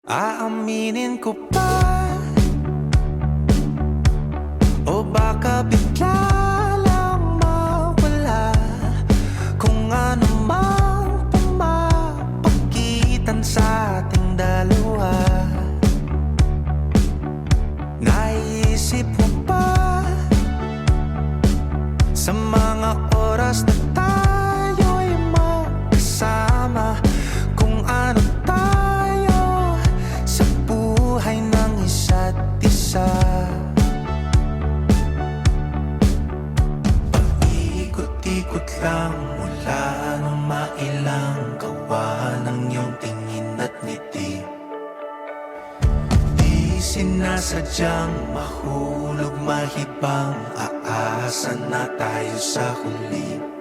Aaminin ko pa o baka bigla lang mawala kung ano mang pumapagitan sa ating dalawa. Naisip mo ba sa mga oras na tayo'y magkasama kung ano tayo sa buhay ng isa't isa? Paikot-ikot lang mula nung mailang gawa ng iyong tingin at ngiti. Di sinasadyang mahulog, mahibang aasa na tayo sa huli.